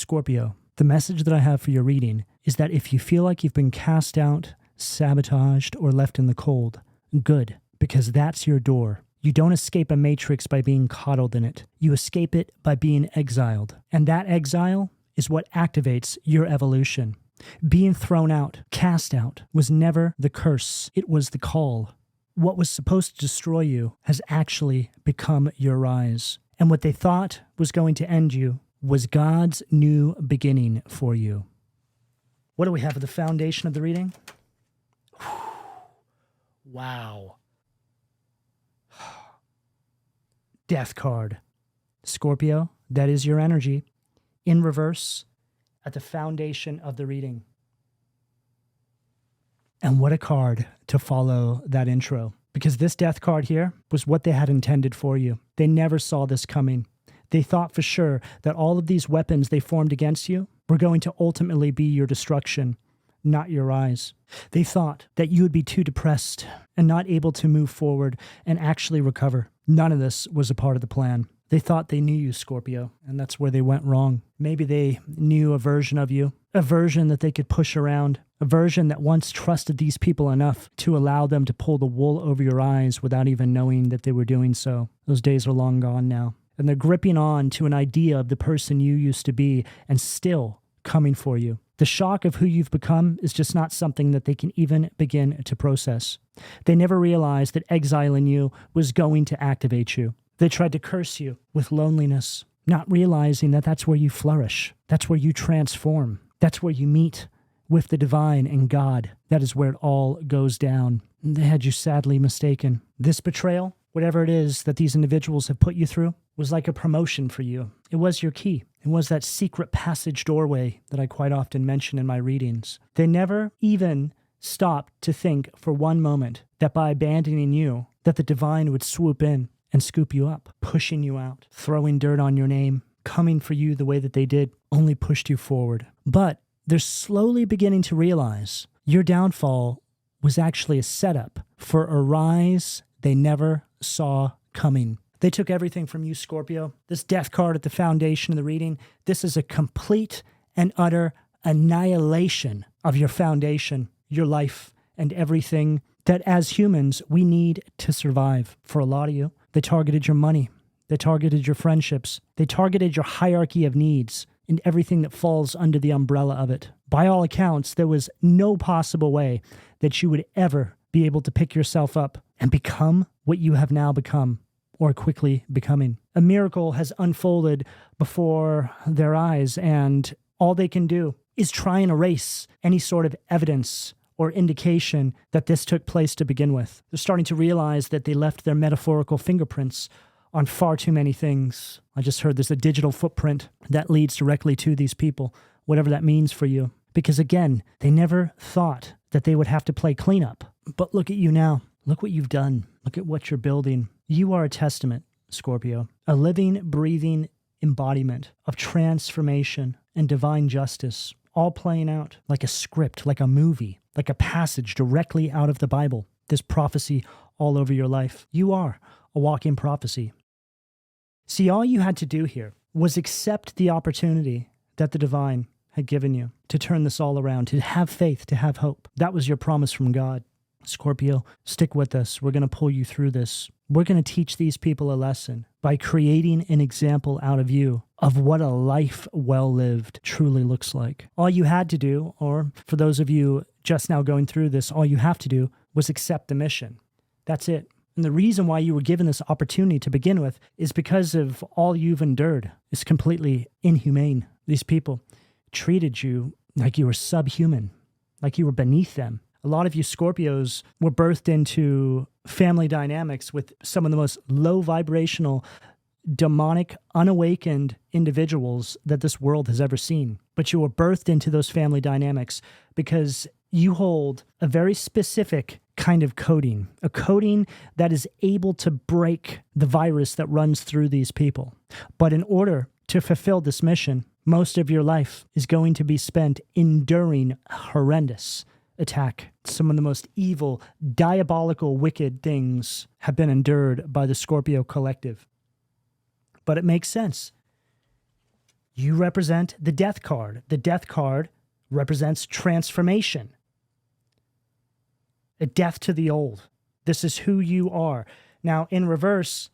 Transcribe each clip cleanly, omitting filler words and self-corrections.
Scorpio, the message that I have for your reading is that if you feel like you've been cast out, sabotaged, or left in the cold, good, because that's your door. You don't escape a matrix by being coddled in it. You escape it by being exiled. And that exile is what activates your evolution. Being thrown out, cast out, was never the curse. It was the call. What was supposed to destroy you has actually become your rise. And what they thought was going to end you was God's new beginning for you. What do we have at the foundation of the reading? Wow. Death card. Scorpio, that is your energy. In reverse, at the foundation of the reading. And what a card to follow that intro. Because this death card here was what they had intended for you. They never saw this coming. They thought for sure that all of these weapons they formed against you were going to ultimately be your destruction, not your rise. They thought that you would be too depressed and not able to move forward and actually recover. None of this was a part of the plan. They thought they knew you, Scorpio, and that's where they went wrong. Maybe they knew a version of you, a version that they could push around, a version that once trusted these people enough to allow them to pull the wool over your eyes without even knowing that they were doing so. Those days are long gone now. And they're gripping on to an idea of the person you used to be and still coming for you. The shock of who you've become is just not something that they can even begin to process. They never realized that exiling you was going to activate you. They tried to curse you with loneliness, not realizing that that's where you flourish. That's where you transform. That's where you meet with the divine and God. That is where it all goes down. They had you sadly mistaken. This betrayal, whatever it is that these individuals have put you through, was like a promotion for you. It was your key. It was that secret passage doorway that I quite often mention in my readings. They never even stopped to think for one moment that by abandoning you, that the divine would swoop in and scoop you up, pushing you out, throwing dirt on your name, coming for you the way that they did, only pushed you forward. But they're slowly beginning to realize your downfall was actually a setup for a rise they never saw coming. They took everything from you, Scorpio. This death card at the foundation of the reading, this is a complete and utter annihilation of your foundation, your life, and everything that as humans we need to survive. For a lot of you, they targeted your money. They targeted your friendships. They targeted your hierarchy of needs and everything that falls under the umbrella of it. By all accounts, there was no possible way that you would ever be able to pick yourself up and become what you have now become, or quickly becoming. A miracle has unfolded before their eyes, and all they can do is try and erase any sort of evidence or indication that this took place to begin with. They're starting to realize that they left their metaphorical fingerprints on far too many things. I just heard there's a digital footprint that leads directly to these people, whatever that means for you. Because again, they never thought that they would have to play cleanup. But look at you now. Look what you've done. Look at what you're building. You are a testament, Scorpio, a living, breathing embodiment of transformation and divine justice, all playing out like a script, like a movie, like a passage directly out of the Bible. There's prophecy all over your life. You are a walking prophecy. See, all you had to do here was accept the opportunity that the divine had given you to turn this all around, to have faith, to have hope. That was your promise from God. Scorpio, stick with us. We're going to pull you through this. We're going to teach these people a lesson by creating an example out of you of what a life well lived truly looks like. All you had to do, or for those of you just now going through this, all you have to do was accept the mission. That's it. And the reason why you were given this opportunity to begin with is because of all you've endured. It's completely inhumane. These people treated you like you were subhuman, like you were beneath them. A lot of you Scorpios were birthed into family dynamics with some of the most low vibrational, demonic, unawakened individuals that this world has ever seen. But you were birthed into those family dynamics because you hold a very specific kind of coding, a coding that is able to break the virus that runs through these people. But in order to fulfill this mission, most of your life is going to be spent enduring horrendous attack. Some of the most evil, diabolical, wicked things have been endured by the Scorpio collective. But it makes sense. You represent the death card. The death card represents transformation. A death to the old. This is who you are. Now, in reverse,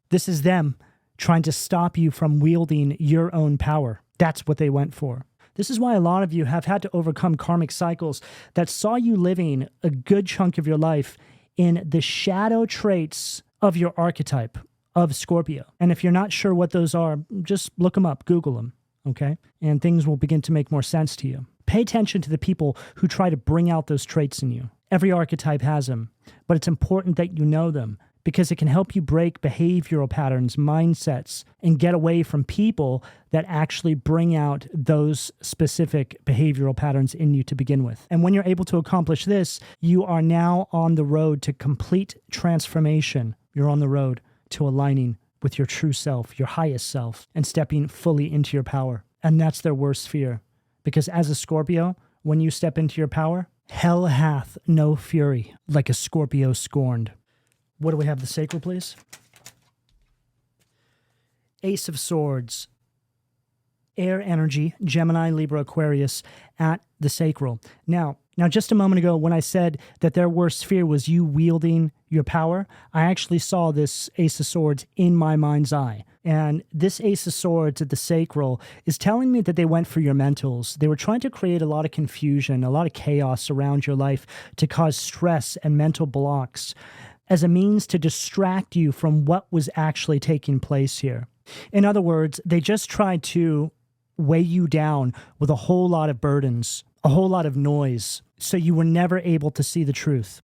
this is them trying to stop you from wielding your own power. That's what they went for. This is why a lot of you have had to overcome karmic cycles that saw you living a good chunk of your life in the shadow traits of your archetype of Scorpio. And if you're not sure what those are, just look them up, Google them, okay? And things will begin to make more sense to you. Pay attention to the people who try to bring out those traits in you. Every archetype has them, but it's important that you know them because it can help you break behavioral patterns, mindsets, and get away from people that actually bring out those specific behavioral patterns in you to begin with. And when you're able to accomplish this, you are now on the road to complete transformation. You're on the road to aligning with your true self, your highest self, and stepping fully into your power. And that's their worst fear. Because as a Scorpio, when you step into your power, hell hath no fury like a Scorpio scorned. What do we have? The sacral, please. Ace of Swords. Air energy, Gemini, Libra, Aquarius at the sacral. Now, just a moment ago, when I said that their worst fear was you wielding your power, I actually saw this Ace of Swords in my mind's eye. And this Ace of Swords at the sacral is telling me that they went for your mentals. They were trying to create a lot of confusion, a lot of chaos around your life to cause stress and mental blocks as a means to distract you from what was actually taking place here. In other words, they just tried to weigh you down with a whole lot of burdens, a whole lot of noise, so you were never able to see the truth.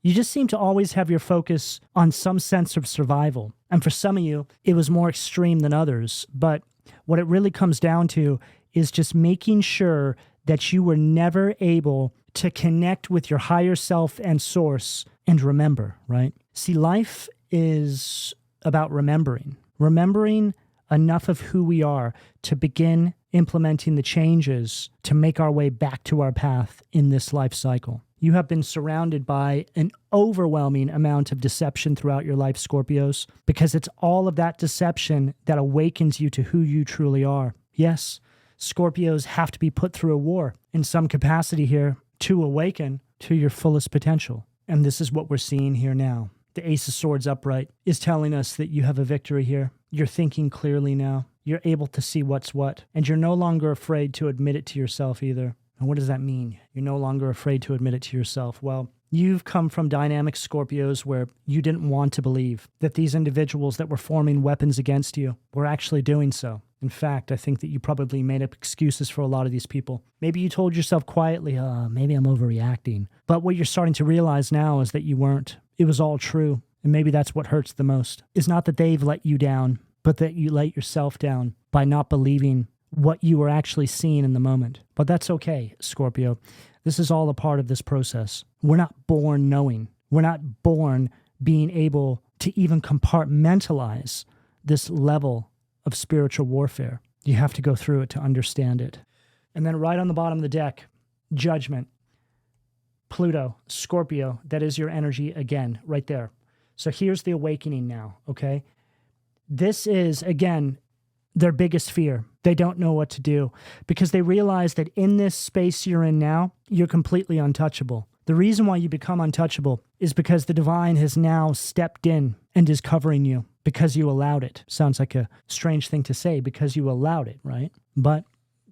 You just seem to always have your focus on some sense of survival. And for some of you, it was more extreme than others. But what it really comes down to is just making sure that you were never able to connect with your higher self and source and remember, right? See, life is about remembering enough of who we are to begin implementing the changes to make our way back to our path in this life cycle. You have been surrounded by an overwhelming amount of deception throughout your life, Scorpios, because it's all of that deception that awakens you to who you truly are. Yes, Scorpios have to be put through a war in some capacity here to awaken to your fullest potential. And this is what we're seeing here now. The Ace of Swords upright is telling us that you have a victory here. You're thinking clearly now. You're able to see what's what. And you're no longer afraid to admit it to yourself either. And what does that mean? You're no longer afraid to admit it to yourself. Well, you've come from dynamic Scorpios where you didn't want to believe that these individuals that were forming weapons against you were actually doing so. In fact, I think that you probably made up excuses for a lot of these people. Maybe you told yourself quietly, maybe I'm overreacting. But what you're starting to realize now is that you weren't. It was all true. And maybe that's what hurts the most. It's not that they've let you down, but that you let yourself down by not believing what you were actually seeing in the moment. But that's okay, Scorpio. This is all a part of this process. We're not born knowing. We're not born being able to even compartmentalize this level of spiritual warfare. You have to go through it to understand it. And then right on the bottom of the deck, Judgment. Pluto, Scorpio, that is your energy again, right there. So here's the awakening now, okay? This is, again, their biggest fear. They don't know what to do because they realize that in this space you're in now, you're completely untouchable. The reason why you become untouchable is because the divine has now stepped in and is covering you because you allowed it. Sounds like a strange thing to say because you allowed it, right? But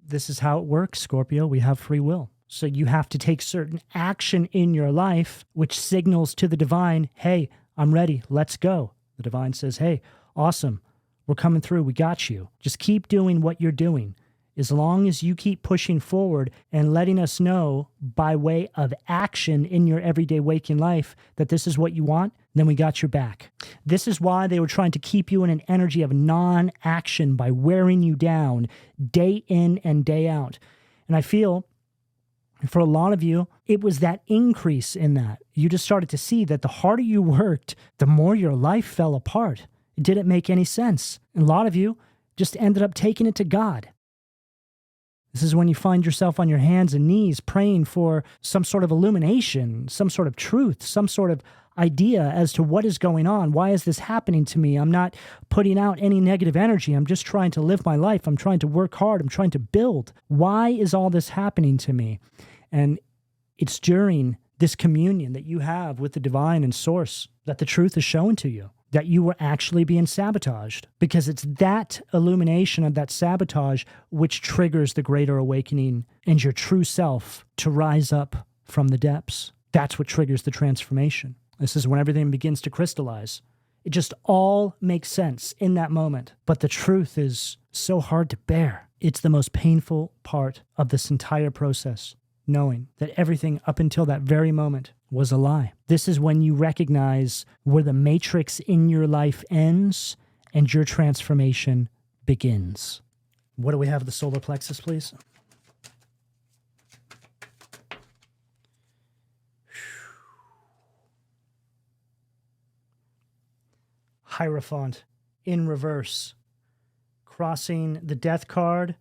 this is how it works, Scorpio. We have free will. So you have to take certain action in your life, which signals to the divine, hey, I'm ready. Let's go. The divine says, hey, awesome. We're coming through. We got you. Just keep doing what you're doing. As long as you keep pushing forward and letting us know by way of action in your everyday waking life that this is what you want, then we got your back. This is why they were trying to keep you in an energy of non-action by wearing you down day in and day out. And I feel for a lot of you, it was that increase in that. You just started to see that the harder you worked, the more your life fell apart. It didn't make any sense. And a lot of you just ended up taking it to God. This is when you find yourself on your hands and knees praying for some sort of illumination, some sort of truth, some sort of idea as to what is going on. Why is this happening to me? I'm not putting out any negative energy. I'm just trying to live my life. I'm trying to work hard. I'm trying to build. Why is all this happening to me? And it's during this communion that you have with the divine and source that the truth is shown to you, that you were actually being sabotaged, because it's that illumination of that sabotage which triggers the greater awakening and your true self to rise up from the depths. That's what triggers the transformation. This is when everything begins to crystallize. It just all makes sense in that moment. But the truth is so hard to bear. It's the most painful part of this entire process, knowing that everything up until that very moment was a lie. This is when you recognize where the matrix in your life ends and your transformation begins. What do we have at the solar plexus, please? Hierophant in reverse, crossing the Death card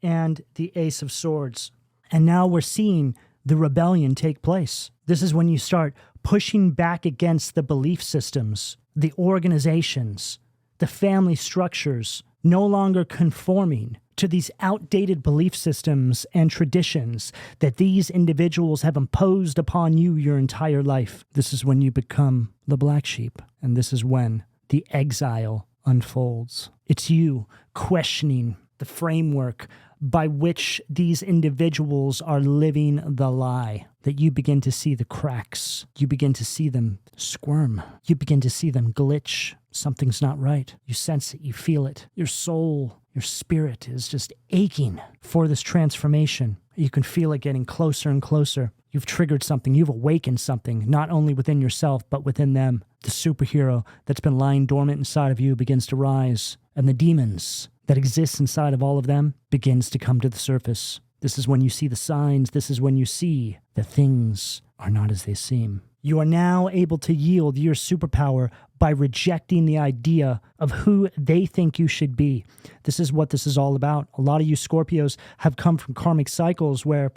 and the Ace of Swords. And now we're seeing the rebellion take place. This is when you start pushing back against the belief systems, the organizations, the family structures, no longer conforming to these outdated belief systems and traditions that these individuals have imposed upon you your entire life. This is when you become the black sheep, and this is when the exile unfolds. It's you questioning the framework by which these individuals are living the lie, that you begin to see the cracks. You begin to see them squirm. You begin to see them glitch. Something's not right. You sense it. You feel it. Your soul, your spirit is just aching for this transformation. You can feel it getting closer and closer. You've triggered something. You've awakened something, not only within yourself, but within them. The superhero that's been lying dormant inside of you begins to rise, and the demons that exists inside of all of them begins to come to the surface. This is when you see the signs. This is when you see that things are not as they seem. You are now able to yield your superpower by rejecting the idea of who they think you should be. This is what this is all about. A lot of you Scorpios have come from karmic cycles where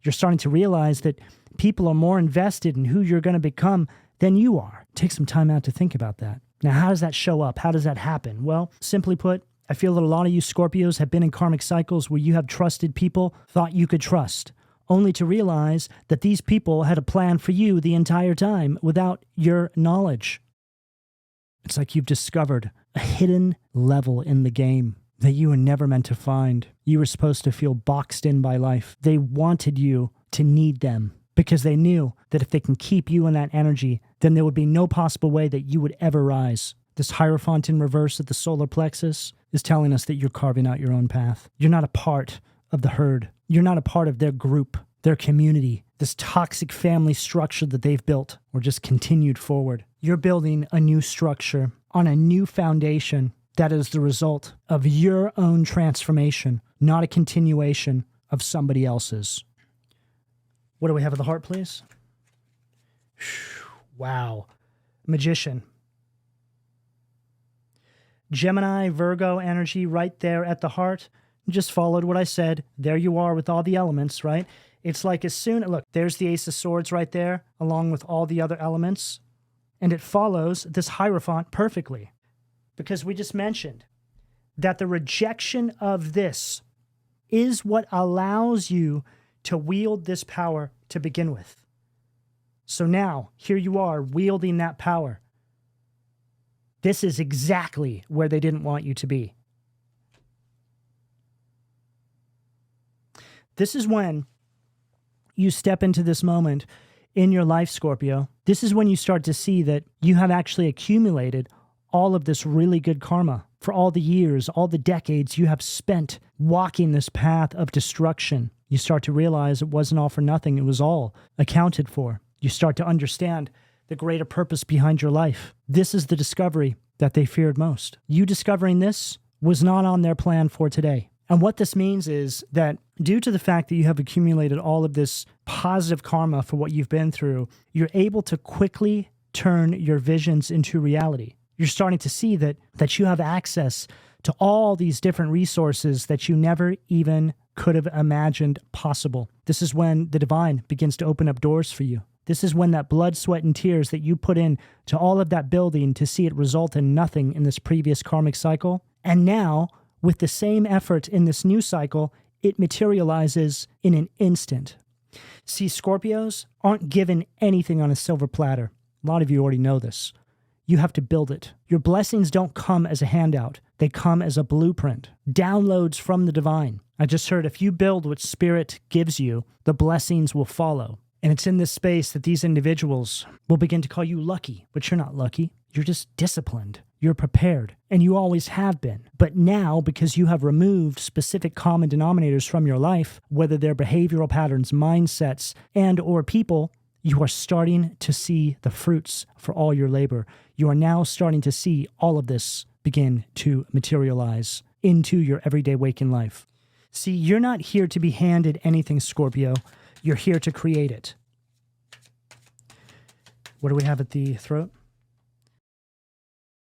you're starting to realize that people are more invested in who you're going to become than you are. Take some time out to think about that. Now, how does that show up? How does that happen? Well, simply put, I feel that a lot of you Scorpios have been in karmic cycles where you have trusted people, thought you could trust, only to realize that these people had a plan for you the entire time without your knowledge. It's like you've discovered a hidden level in the game that you were never meant to find. You were supposed to feel boxed in by life. They wanted you to need them because they knew that if they can keep you in that energy, then there would be no possible way that you would ever rise. This Hierophant in reverse at the solar plexus is telling us that you're carving out your own path. You're not a part of the herd. You're not a part of their group, their community, this toxic family structure that they've built or just continued forward. You're building a new structure on a new foundation that is the result of your own transformation, not a continuation of somebody else's. What do we have at the heart, please? Wow. Magician. Gemini, Virgo energy right there at the heart. Just followed what I said. There you are with all the elements, right? It's like as soon, look, there's the Ace of Swords right there, along with all the other elements. And it follows this Hierophant perfectly. Because we just mentioned that the rejection of this is what allows you to wield this power to begin with. So now, here you are wielding that power. This is exactly where they didn't want you to be. This is when you step into this moment in your life, Scorpio. This is when you start to see that you have actually accumulated all of this really good karma for all the years, all the decades you have spent walking this path of destruction. You start to realize it wasn't all for nothing. It was all accounted for. You start to understand the greater purpose behind your life. This is the discovery that they feared most. You discovering this was not on their plan for today. And what this means is that due to the fact that you have accumulated all of this positive karma for what you've been through, you're able to quickly turn your visions into reality. You're starting to see that you have access to all these different resources that you never even could have imagined possible. This is when the divine begins to open up doors for you. This is when that blood, sweat, and tears that you put in to all of that building to see it result in nothing in this previous karmic cycle. And now, with the same effort in this new cycle, it materializes in an instant. See, Scorpios aren't given anything on a silver platter. A lot of you already know this. You have to build it. Your blessings don't come as a handout. They come as a blueprint. Downloads from the divine. I just heard if you build what Spirit gives you, the blessings will follow. And it's in this space that these individuals will begin to call you lucky. But you're not lucky. You're just disciplined. You're prepared. And you always have been. But now, because you have removed specific common denominators from your life, whether they're behavioral patterns, mindsets, and or people, you are starting to see the fruits for all your labor. You are now starting to see all of this begin to materialize into your everyday waking life. See, you're not here to be handed anything, Scorpio. You're here to create it. What do we have at the throat?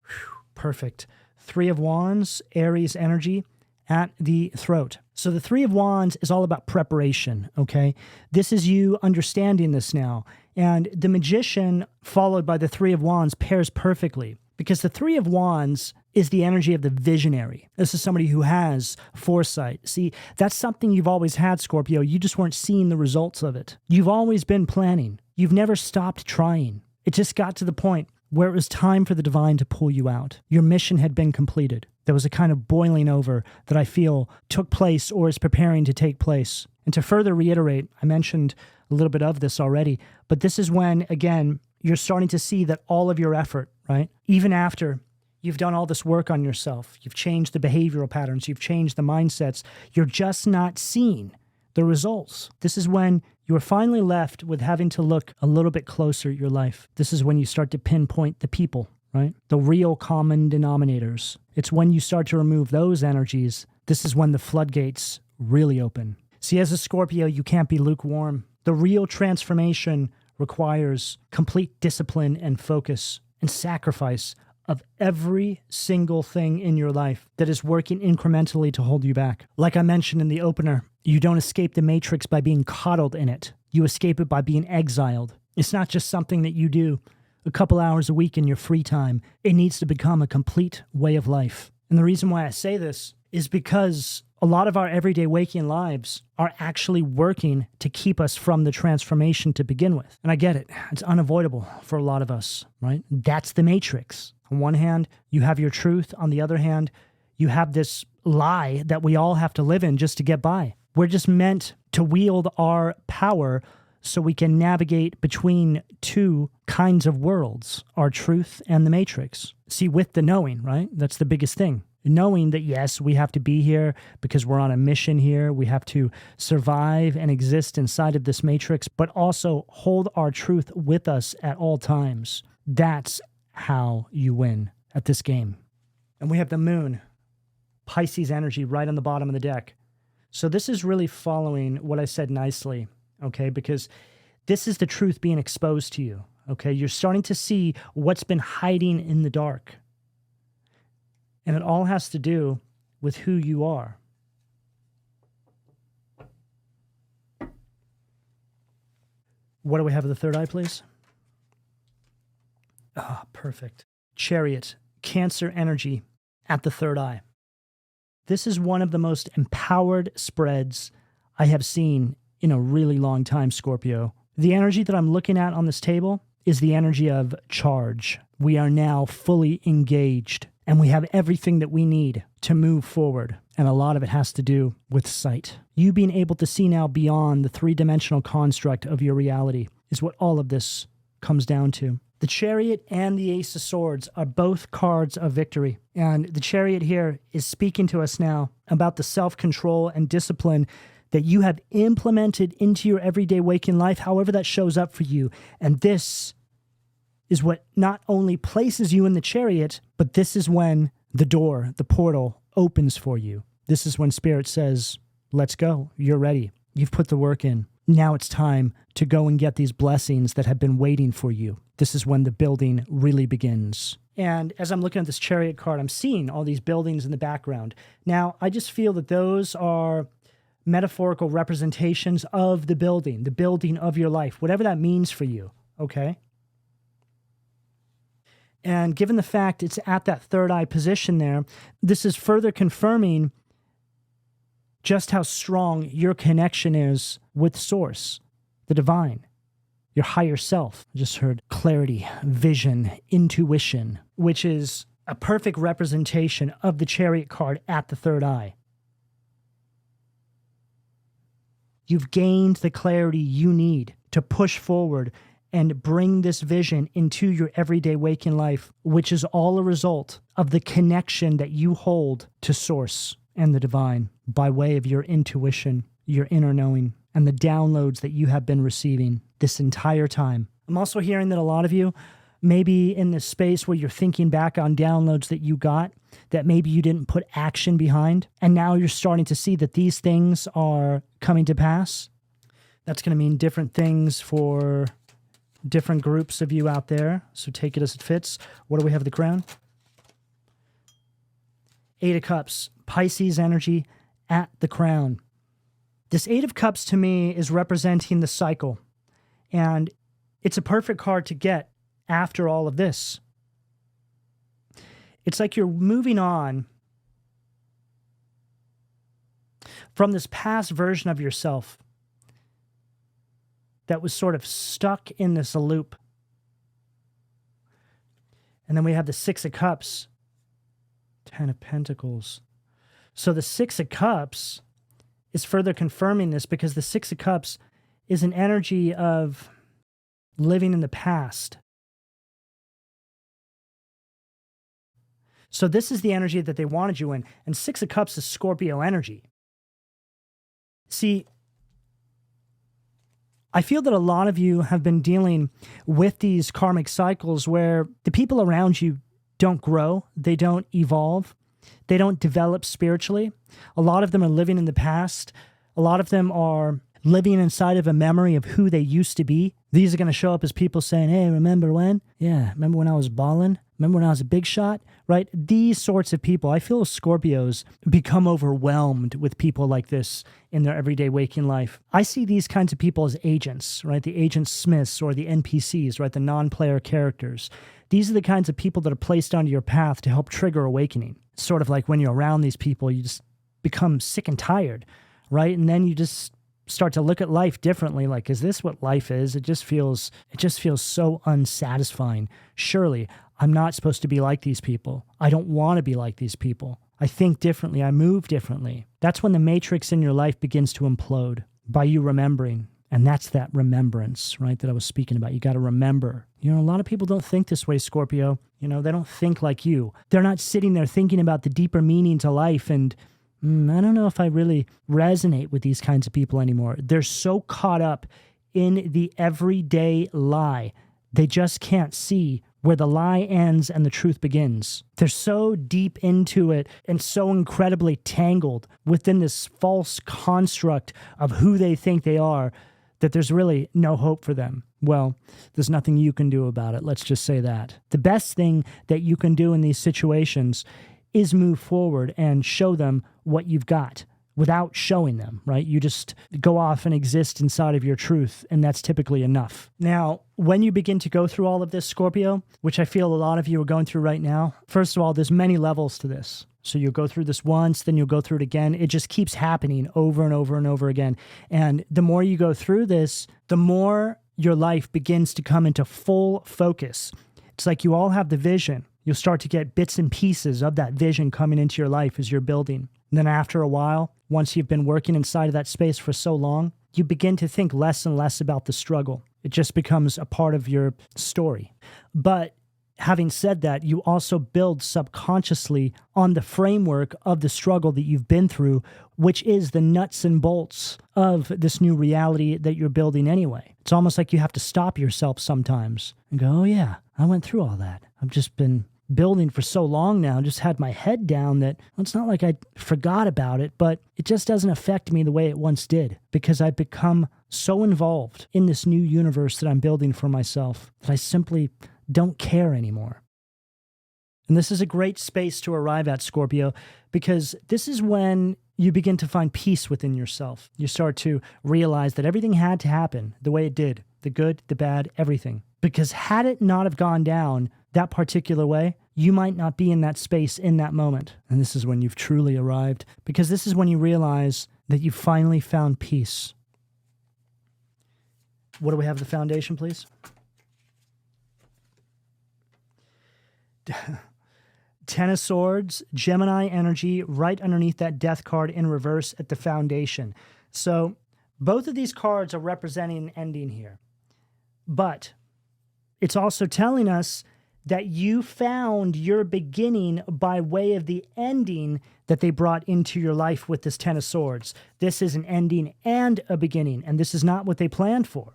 Whew, perfect. 3 of Wands, Aries energy at the throat. So the 3 of Wands is all about preparation, okay? This is you understanding this now. And the Magician followed by the 3 of Wands pairs perfectly because the 3 of Wands is the energy of the visionary. This is somebody who has foresight. See, that's something you've always had, Scorpio. You just weren't seeing the results of it. You've always been planning. You've never stopped trying. It just got to the point where it was time for the divine to pull you out. Your mission had been completed. There was a kind of boiling over that I feel took place or is preparing to take place. And to further reiterate, I mentioned a little bit of this already, but this is when, again, you're starting to see that all of your effort, right? Even after you've done all this work on yourself, you've changed the behavioral patterns, you've changed the mindsets, you're just not seeing the results. This is when you are finally left with having to look a little bit closer at your life. This is when you start to pinpoint the people, right? The real common denominators. It's when you start to remove those energies. This is when the floodgates really open. See, as a Scorpio, you can't be lukewarm. The real transformation requires complete discipline and focus and sacrifice of every single thing in your life that is working incrementally to hold you back. Like I mentioned in the opener, you don't escape the matrix by being coddled in it. You escape it by being exiled. It's not just something that you do a couple hours a week in your free time. It needs to become a complete way of life. And the reason why I say this is because a lot of our everyday waking lives are actually working to keep us from the transformation to begin with. And I get it. It's unavoidable for a lot of us, right? That's the matrix. On one hand, you have your truth. On the other hand, you have this lie that we all have to live in just to get by. We're just meant to wield our power so we can navigate between two kinds of worlds, our truth and the matrix. See, with the knowing, right? That's the biggest thing. Knowing that, yes, we have to be here because we're on a mission here. We have to survive and exist inside of this matrix, but also hold our truth with us at all times. That's how you win at this game. And we have the moon, Pisces energy right on the bottom of the deck. So this is really following what I said nicely, okay? Because this is the truth being exposed to you, okay? You're starting to see what's been hiding in the dark. And it all has to do with who you are. What do we have at the third eye, please? Ah, perfect. Chariot, Cancer energy at the third eye. This is one of the most empowered spreads I have seen in a really long time, Scorpio. The energy that I'm looking at on this table is the energy of charge. We are now fully engaged, and we have everything that we need to move forward. And a lot of it has to do with sight. You being able to see now beyond the three-dimensional construct of your reality is what all of this comes down to. The Chariot and the Ace of Swords are both cards of victory. And the Chariot here is speaking to us now about the self-control and discipline that you have implemented into your everyday waking life, however that shows up for you. And this is what not only places you in the Chariot, but this is when the door, the portal, opens for you. This is when Spirit says, let's go. You're ready. You've put the work in. Now it's time to go and get these blessings that have been waiting for you. This is when the building really begins. And as I'm looking at this Chariot card, I'm seeing all these buildings in the background. Now, I just feel that those are metaphorical representations of the building of your life, whatever that means for you, okay? And given the fact it's at that third eye position there, this is further confirming just how strong your connection is with Source, the divine, your higher self. I just heard clarity, vision, intuition, which is a perfect representation of the Chariot card at the third eye. You've gained the clarity you need to push forward and bring this vision into your everyday waking life, which is all a result of the connection that you hold to Source and the divine by way of your intuition, your inner knowing, and the downloads that you have been receiving this entire time. I'm also hearing that a lot of you may be in this space where you're thinking back on downloads that you got that maybe you didn't put action behind, and now you're starting to see that these things are coming to pass. That's going to mean different things for different groups of you out there, so take it as it fits. What do we have at the crown? Eight of Cups, Pisces energy at the crown. This Eight of Cups to me is representing the cycle, and it's a perfect card to get after all of this. It's like you're moving on from this past version of yourself that was sort of stuck in this loop. And then we have the Six of Cups, Ten of Pentacles. So the Six of Cups is further confirming this, because the Six of Cups is an energy of living in the past. So this is the energy that they wanted you in. And Six of Cups is Scorpio energy. See, I feel that a lot of you have been dealing with these karmic cycles where the people around you don't grow, they don't evolve, they don't develop spiritually. A lot of them are living in the past. A lot of them are living inside of a memory of who they used to be. These are going to show up as people saying, hey, remember when? Yeah, remember when I was balling? Remember when I was a big shot? Right? These sorts of people, I feel Scorpios become overwhelmed with people like this in their everyday waking life. I see these kinds of people as agents, right? The agent Smiths or the NPCs, right? The non-player characters. These are the kinds of people that are placed onto your path to help trigger awakening. It's sort of like when you're around these people, you just become sick and tired, right? And then you just start to look at life differently. Like, is this what life is? It just feels so unsatisfying. Surely I'm not supposed to be like these people. I don't want to be like these people. I think differently. I move differently. That's when the matrix in your life begins to implode by you remembering. And that's that remembrance, right, that I was speaking about. You got to remember. You know, a lot of people don't think this way, Scorpio. You know, they don't think like you. They're not sitting there thinking about the deeper meaning to life. And I don't know if I really resonate with these kinds of people anymore. They're so caught up in the everyday lie. They just can't see where the lie ends and the truth begins. They're so deep into it and so incredibly tangled within this false construct of who they think they are that there's really no hope for them. Well, there's nothing you can do about it. Let's just say that. The best thing that you can do in these situations is move forward and show them what you've got without showing them, right? You just go off and exist inside of your truth, and that's typically enough. Now, when you begin to go through all of this, Scorpio, which I feel a lot of you are going through right now, first of all, there's many levels to this. So you'll go through this once, then you'll go through it again. It just keeps happening over and over and over again. And the more you go through this, the more your life begins to come into full focus. It's like you all have the vision. You'll start to get bits and pieces of that vision coming into your life as you're building. And then after a while, once you've been working inside of that space for so long, you begin to think less and less about the struggle. It just becomes a part of your story. But having said that, you also build subconsciously on the framework of the struggle that you've been through, which is the nuts and bolts of this new reality that you're building anyway. It's almost like you have to stop yourself sometimes and go, oh yeah, I went through all that. I've just been building for so long now, just had my head down that, well, it's not like I forgot about it, but it just doesn't affect me the way it once did, because I've become so involved in this new universe that I'm building for myself that I simply don't care anymore. And this is a great space to arrive at, Scorpio, because this is when you begin to find peace within yourself. You start to realize that everything had to happen the way it did, the good, the bad, everything. Because had it not have gone down that particular way, you might not be in that space in that moment. And this is when you've truly arrived, because this is when you realize that you finally found peace. What do we have the foundation, please? Ten of Swords, Gemini energy, right underneath that death card in reverse at the foundation. So both of these cards are representing an ending here. But it's also telling us that you found your beginning by way of the ending that they brought into your life with this Ten of Swords. This is an ending and a beginning, and this is not what they planned for.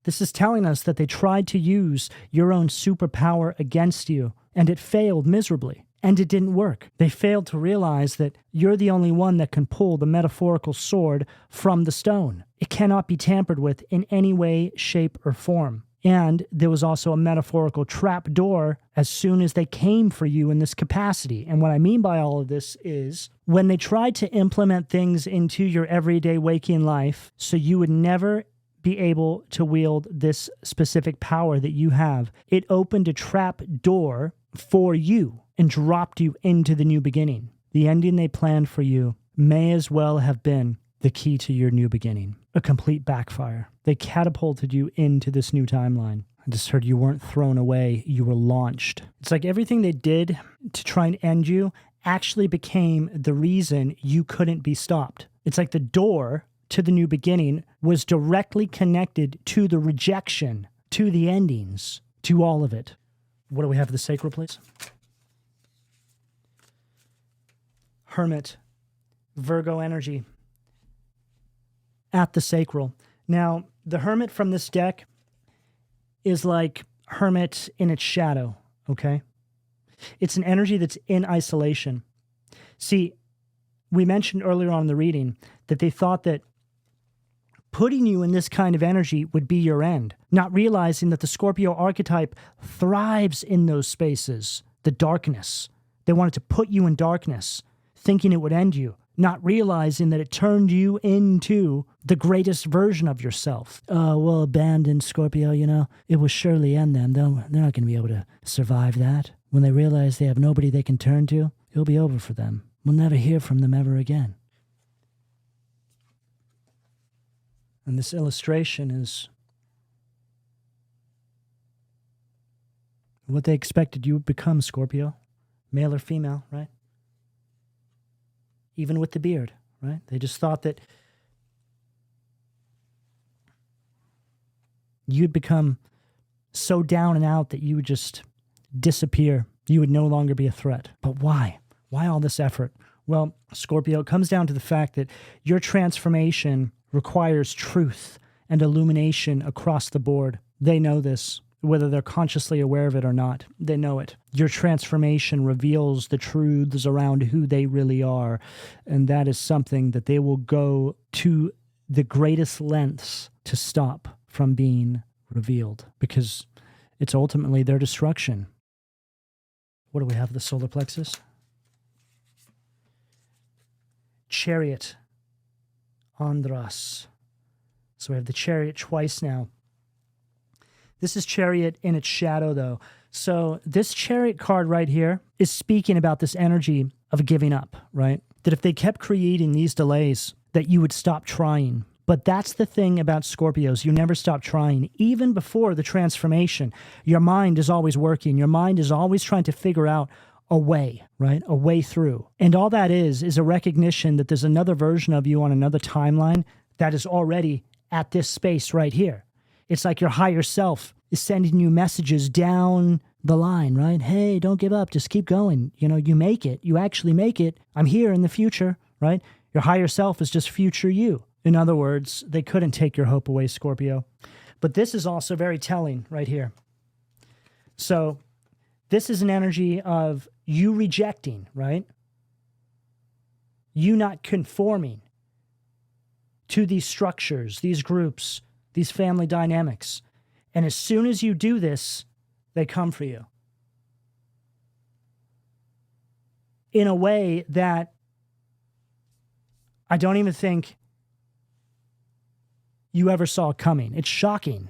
This is telling us that they tried to use your own superpower against you, and it failed miserably, and it didn't work. They failed to realize that you're the only one that can pull the metaphorical sword from the stone. It cannot be tampered with in any way, shape, or form. And there was also a metaphorical trap door as soon as they came for you in this capacity. And what I mean by all of this is when they tried to implement things into your everyday waking life so you would never be able to wield this specific power that you have, it opened a trap door for you and dropped you into the new beginning. The ending they planned for you may as well have been the key to your new beginning. A complete backfire. They catapulted you into this new timeline. I just heard you weren't thrown away, you were launched. It's like everything they did to try and end you actually became the reason you couldn't be stopped. It's like the door to the new beginning was directly connected to the rejection, to the endings, to all of it. What do we have for the sacral, please? Hermit, Virgo energy at the sacral. Now, the Hermit from this deck is like Hermit in its shadow, okay? It's an energy that's in isolation. See, we mentioned earlier on in the reading that they thought that putting you in this kind of energy would be your end, not realizing that the Scorpio archetype thrives in those spaces, the darkness. They wanted to put you in darkness, thinking it would end you, not realizing that it turned you into the greatest version of yourself. Oh, well, abandon Scorpio, it will surely end them. They're not going to be able to survive that. When they realize they have nobody they can turn to, it'll be over for them. We'll never hear from them ever again. And this illustration is what they expected you would become, Scorpio. Male or female, right? Even with the beard, right? They just thought that you'd become so down and out that you would just disappear. You would no longer be a threat. But why? Why all this effort? Well, Scorpio, it comes down to the fact that your transformation requires truth and illumination across the board. They know this, whether they're consciously aware of it or not. They know it. Your transformation reveals the truths around who they really are, and that is something that they will go to the greatest lengths to stop from being revealed, because it's ultimately their destruction. What do we have? The solar plexus? Chariot. Andras. So we have the Chariot twice now. This is Chariot in its shadow, though. So this Chariot card right here is speaking about this energy of giving up, right? That if they kept creating these delays, that you would stop trying. But that's the thing about Scorpios. You never stop trying. Even before the transformation, your mind is always working. Your mind is always trying to figure out a way, right? A way through. And all that is a recognition that there's another version of you on another timeline that is already at this space right here. It's like your higher self is sending you messages down the line, right? Hey, don't give up. Just keep going. You make it. You actually make it. I'm here in the future, right? Your higher self is just future you. In other words, they couldn't take your hope away, Scorpio. But this is also very telling right here. So this is an energy of you rejecting, right? You not conforming to these structures, these groups, these family dynamics. And as soon as you do this, they come for you. in a way that I don't even think you ever saw coming. It's shocking.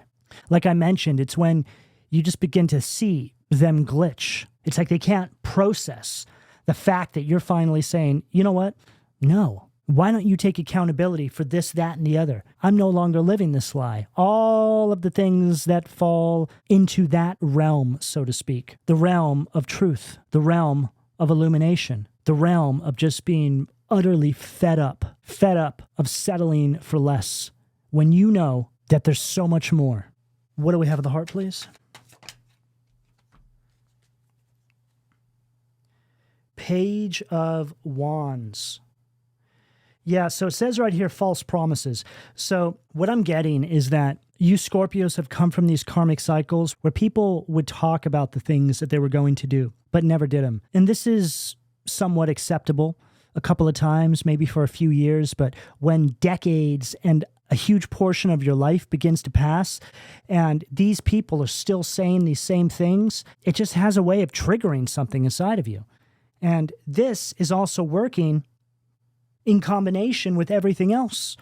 Like I mentioned, it's when you just begin to see them glitch. It's like they can't process the fact that you're finally saying, you know what? No. Why don't you take accountability for this, that, and the other? I'm no longer living this lie. All of the things that fall into that realm, so to speak, the realm of truth, the realm of illumination, the realm of just being utterly fed up of settling for less when you know that there's so much more. What do we have at the heart, please? Page of Wands. Yeah, so it says right here, false promises. So what I'm getting is that you Scorpios have come from these karmic cycles where people would talk about the things that they were going to do, but never did them. And this is somewhat acceptable a couple of times, maybe for a few years, but when decades and a huge portion of your life begins to pass and these people are still saying these same things, it just has a way of triggering something inside of you. And this is also working in combination with everything else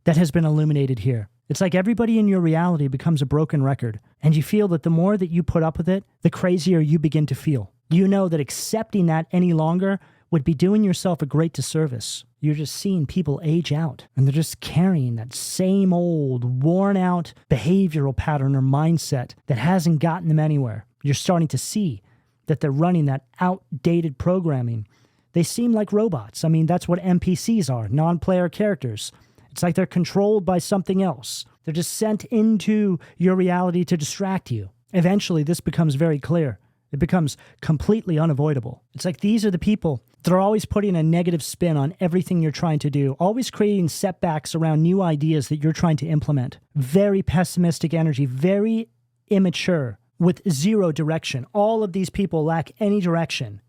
that has been illuminated here. It's like everybody in your reality becomes a broken record, and you feel that the more that you put up with it, the crazier you begin to feel. You know that accepting that any longer would be doing yourself a great disservice. You're just seeing people age out, and they're just carrying that same old, worn-out behavioral pattern or mindset that hasn't gotten them anywhere. You're starting to see that they're running that outdated programming. They seem like robots. I mean, that's what NPCs are, non-player characters. It's like they're controlled by something else. They're just sent into your reality to distract you. Eventually, this becomes very clear. It becomes completely unavoidable. It's like these are the people that are always putting a negative spin on everything you're trying to do, always creating setbacks around new ideas that you're trying to implement. Very pessimistic energy, very immature, with zero direction. All of these people lack any direction.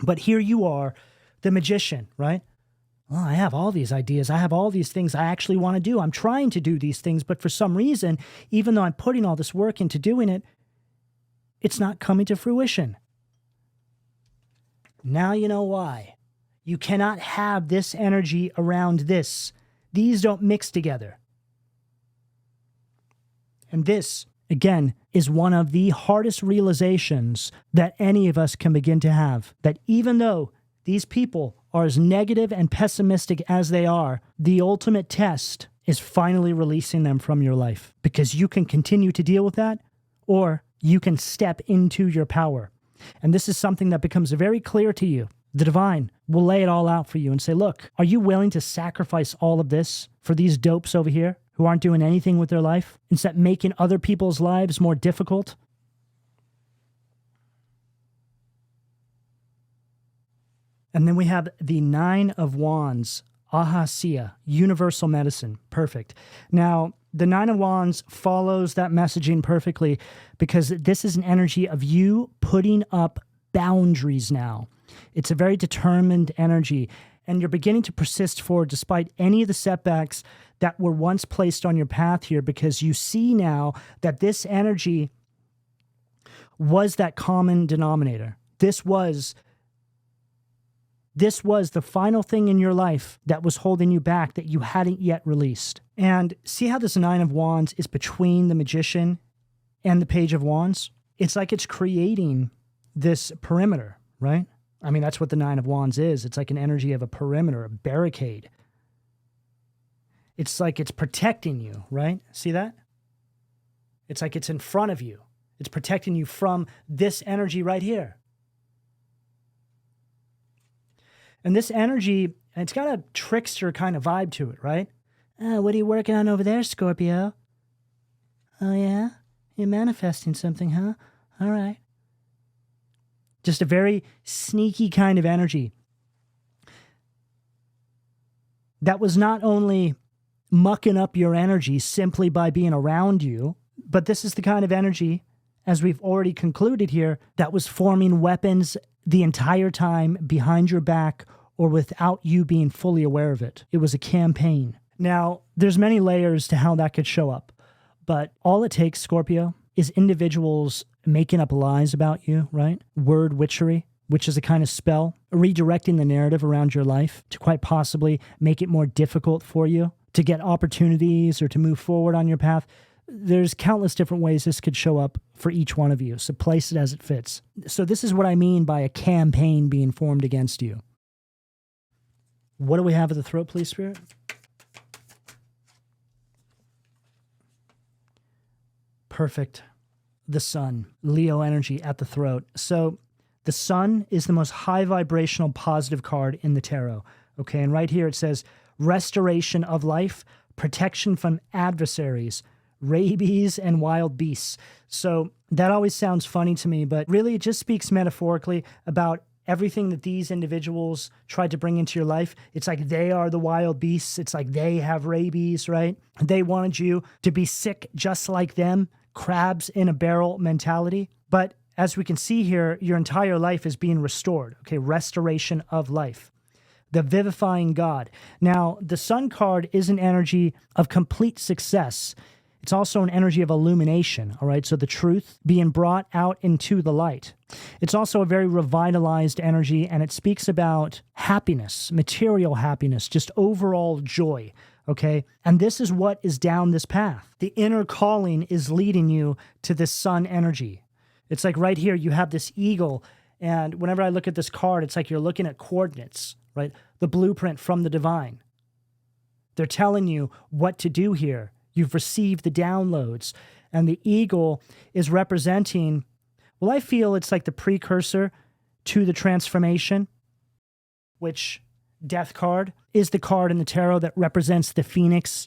But here you are, the magician, right? Well, I have all these ideas. I have all these things I actually want to do. I'm trying to do these things, but for some reason, even though I'm putting all this work into doing it, it's not coming to fruition. Now you know why. You cannot have this energy around this. These don't mix together. And this, again, is one of the hardest realizations that any of us can begin to have. That even though these people are as negative and pessimistic as they are, the ultimate test is finally releasing them from your life. Because you can continue to deal with that, or you can step into your power. And this is something that becomes very clear to you. The divine will lay it all out for you and say, look, are you willing to sacrifice all of this for these dopes over here who aren't doing anything with their life, instead of making other people's lives more difficult? And then we have the Nine of Wands, Ahasiya, universal medicine. Perfect. Now, the Nine of Wands follows that messaging perfectly because this is an energy of you putting up boundaries now. It's a very determined energy, and you're beginning to persist forward despite any of the setbacks that were once placed on your path here, because you see now that this energy was that common denominator. This was the final thing in your life that was holding you back that you hadn't yet released. And see how this Nine of Wands is between the Magician and the Page of Wands? It's like it's creating this perimeter, right? I mean, that's what the Nine of Wands is. It's like an energy of a perimeter, a barricade. It's like it's protecting you, right? See that? It's like it's in front of you. It's protecting you from this energy right here. And this energy, it's got a trickster kind of vibe to it, right? What are you working on over there, Scorpio? Oh, yeah? You're manifesting something, huh? All right. Just a very sneaky kind of energy that was not only mucking up your energy simply by being around you, but this is the kind of energy, as we've already concluded here, that was forming weapons the entire time behind your back or without you being fully aware of it. It was a campaign. Now, there's many layers to how that could show up, but all it takes, Scorpio, is individuals making up lies about you, right? Word witchery, which is a kind of spell, redirecting the narrative around your life to quite possibly make it more difficult for you to get opportunities or to move forward on your path. There's countless different ways this could show up for each one of you, so place it as it fits. So this is what I mean by a campaign being formed against you. What do we have at the throat, please, Spirit? Perfect. The sun, Leo energy at the throat. So the sun is the most high vibrational positive card in the tarot. Okay, and right here it says restoration of life, protection from adversaries, rabies, and wild beasts. So that always sounds funny to me, but really it just speaks metaphorically about everything that these individuals tried to bring into your life. It's like they are the wild beasts. It's like they have rabies, right? They wanted you to be sick just like them, crabs in a barrel mentality. But as we can see here, your entire life is being restored, okay? Restoration of life. The vivifying God. Now, the sun card is an energy of complete success. It's also an energy of illumination, all right? So the truth being brought out into the light. It's also a very revitalized energy, and it speaks about happiness, material happiness, just overall joy, okay? And this is what is down this path. The inner calling is leading you to this sun energy. It's like right here, you have this eagle, and whenever I look at this card, it's like you're looking at coordinates, right? The blueprint from the divine. They're telling you what to do here. You've received the downloads, and the eagle is representing, well, I feel it's like the precursor to the transformation, which Death card is the card in the tarot that represents the phoenix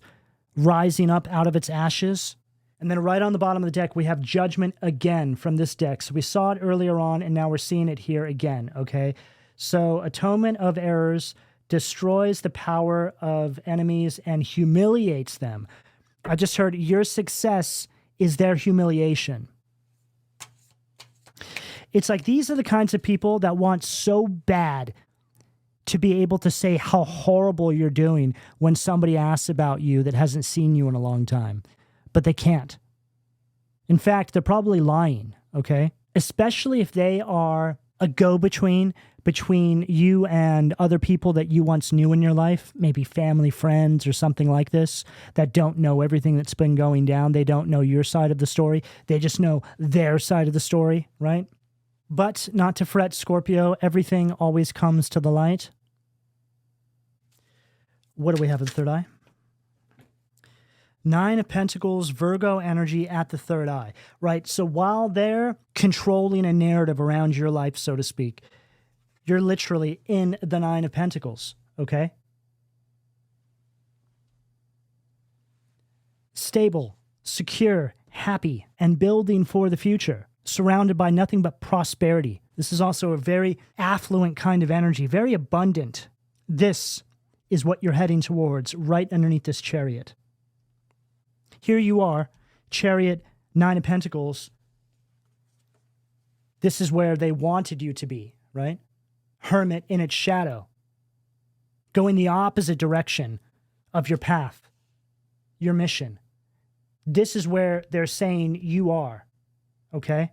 rising up out of its ashes. And then right on the bottom of the deck, we have Judgment again from this deck. So we saw it earlier on, and now we're seeing it here again, okay? So atonement of errors destroys the power of enemies and humiliates them. I just heard your success is their humiliation. It's like these are the kinds of people that want so bad to be able to say how horrible you're doing when somebody asks about you that hasn't seen you in a long time. But they can't. In fact, they're probably lying, okay? Especially if they are a go-between between you and other people that you once knew in your life, maybe family, friends, or something like this, that don't know everything that's been going down. They don't know your side of the story. They just know their side of the story, right? But not to fret, Scorpio, everything always comes to the light. What do we have at the third eye? Nine of Pentacles, Virgo energy at the third eye, right? So while they're controlling a narrative around your life, so to speak, you're literally in the Nine of Pentacles, okay? Stable, secure, happy, and building for the future, surrounded by nothing but prosperity. This is also a very affluent kind of energy, very abundant. This is what you're heading towards right underneath this Chariot. Here you are, Chariot, Nine of Pentacles. This is where they wanted you to be, right? Hermit in its shadow, going the opposite direction of your path, your mission. This is where they're saying you are, okay?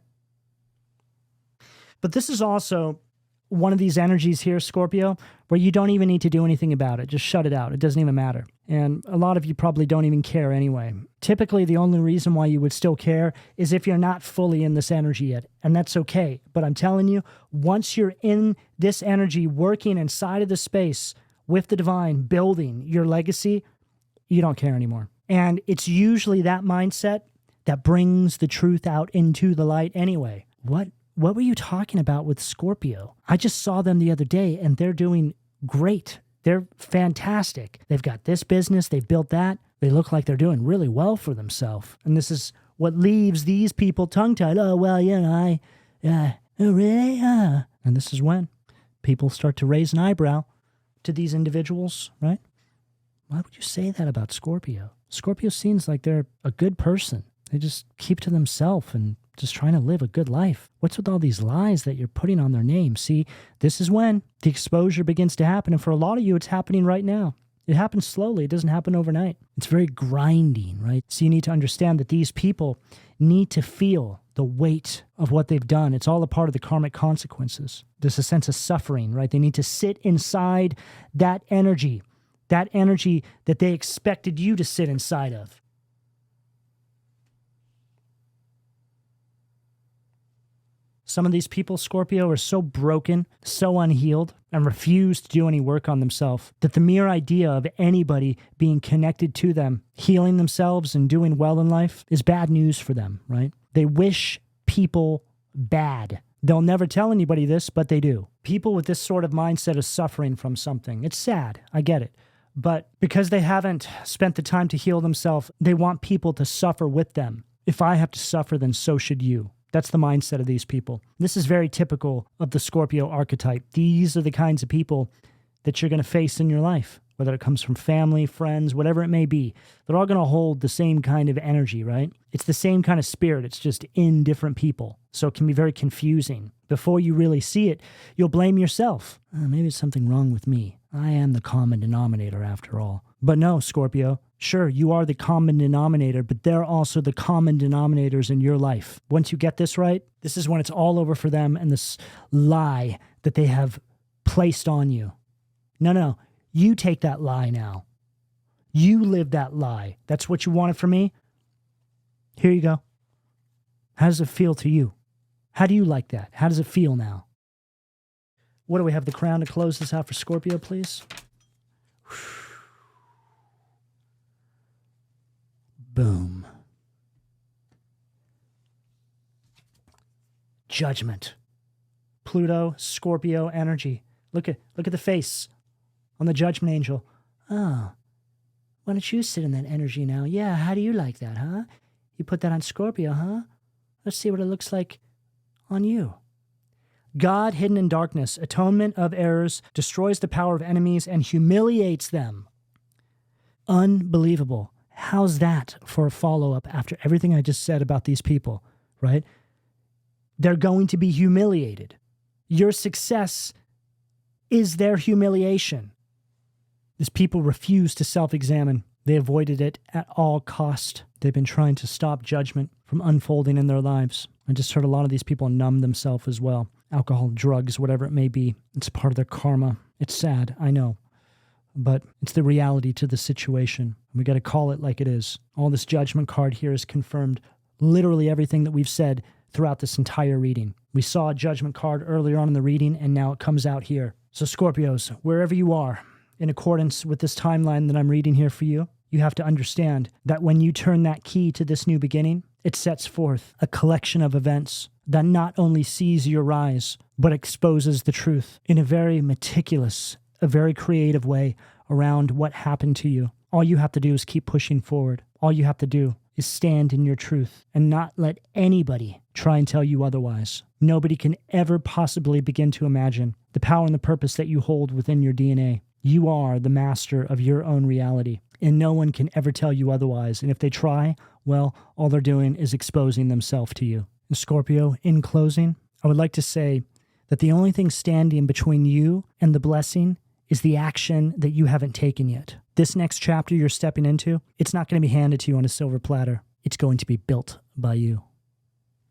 But this is also one of these energies here, Scorpio, where you don't even need to do anything about it. Just shut it out. It doesn't even matter. And a lot of you probably don't even care anyway. Typically, the only reason why you would still care is if you're not fully in this energy yet. And that's okay. But I'm telling you, once you're in this energy, working inside of the space with the divine, building your legacy, you don't care anymore. And it's usually that mindset that brings the truth out into the light anyway. What were you talking about with Scorpio? I just saw them the other day, and they're doing great. They're fantastic. They've got this business. They've built that. They look like they're doing really well for themselves. And this is what leaves these people tongue-tied. Oh, well, you know, really? And this is when people start to raise an eyebrow to these individuals, right? Why would you say that about Scorpio? Scorpio seems like they're a good person. They just keep to themselves and just trying to live a good life. What's with all these lies that you're putting on their name? See, this is when the exposure begins to happen. And for a lot of you, it's happening right now. It happens slowly. It doesn't happen overnight. It's very grinding, right? So you need to understand that these people need to feel the weight of what they've done. It's all a part of the karmic consequences. There's a sense of suffering, right? They need to sit inside that energy that they expected you to sit inside of. Some of these people, Scorpio, are so broken, so unhealed, and refuse to do any work on themselves that the mere idea of anybody being connected to them, healing themselves and doing well in life is bad news for them, right? They wish people bad. They'll never tell anybody this, but they do. People with this sort of mindset are suffering from something. It's sad. I get it. But because they haven't spent the time to heal themselves, they want people to suffer with them. If I have to suffer, then so should you. That's the mindset of these people. This is very typical of the Scorpio archetype. These are the kinds of people that you're going to face in your life, whether it comes from family, friends, whatever it may be. They're all going to hold the same kind of energy, right? It's the same kind of spirit. It's just in different people. So it can be very confusing. Before you really see it, you'll blame yourself. Maybe it's something wrong with me. I am the common denominator after all. But no, Scorpio. Sure, you are the common denominator, but they're also the common denominators in your life. Once you get this right, this is when it's all over for them and this lie that they have placed on you. No, you take that lie now. You live that lie. That's what you wanted from me? Here you go. How does it feel to you? How do you like that? How does it feel now? What do we have, the crown to close this out for Scorpio, please? Boom. Judgment. Pluto, Scorpio energy. Look at the face on the judgment angel. Oh, why don't you sit in that energy now? Yeah, how do you like that, huh? You put that on Scorpio, huh? Let's see what it looks like on you. God hidden in darkness, atonement of errors, destroys the power of enemies, and humiliates them. Unbelievable. How's that for a follow-up after everything I just said about these people, right? They're going to be humiliated. Your success is their humiliation. These people refuse to self-examine. They avoided it at all cost. They've been trying to stop judgment from unfolding in their lives. I just heard a lot of these people numb themselves as well. Alcohol, drugs, whatever it may be. It's part of their karma. It's sad, I know. But it's the reality to the situation. We got to call it like it is. All this judgment card here has confirmed literally everything that we've said throughout this entire reading. We saw a judgment card earlier on in the reading, and now it comes out here. So Scorpios, wherever you are, in accordance with this timeline that I'm reading here for you, you have to understand that when you turn that key to this new beginning, it sets forth a collection of events that not only sees your rise, but exposes the truth in a very meticulous, a very creative way around what happened to you. All you have to do is keep pushing forward. All you have to do is stand in your truth and not let anybody try and tell you otherwise. Nobody can ever possibly begin to imagine the power and the purpose that you hold within your DNA. You are the master of your own reality, and no one can ever tell you otherwise. And if they try, well, all they're doing is exposing themselves to you. And Scorpio, in closing, I would like to say that the only thing standing between you and the blessing is the action that you haven't taken yet. This next chapter you're stepping into, it's not going to be handed to you on a silver platter. It's going to be built by you.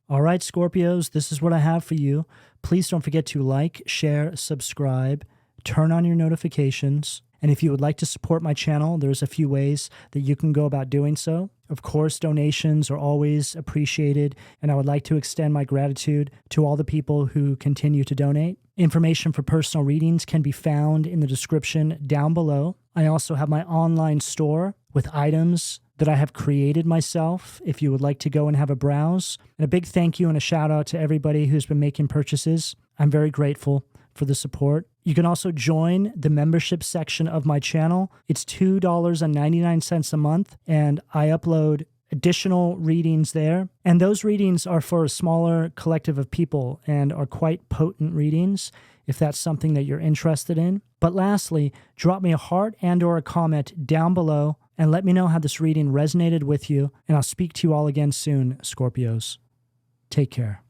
All right, Scorpios, this is what I have for you. Please don't forget to like, share, subscribe, turn on your notifications. And if you would like to support my channel, there's a few ways that you can go about doing so. Of course, donations are always appreciated, and I would like to extend my gratitude to all the people who continue to donate. Information for personal readings can be found in the description down below. I also have my online store with items that I have created myself if you would like to go and have a browse. And a big thank you and a shout out to everybody who's been making purchases. I'm very grateful for the support. You can also join the membership section of my channel. It's $2.99 a month, and I upload additional readings there. And those readings are for a smaller collective of people and are quite potent readings if that's something that you're interested in. But lastly, drop me a heart and or a comment down below and let me know how this reading resonated with you. And I'll speak to you all again soon, Scorpios. Take care.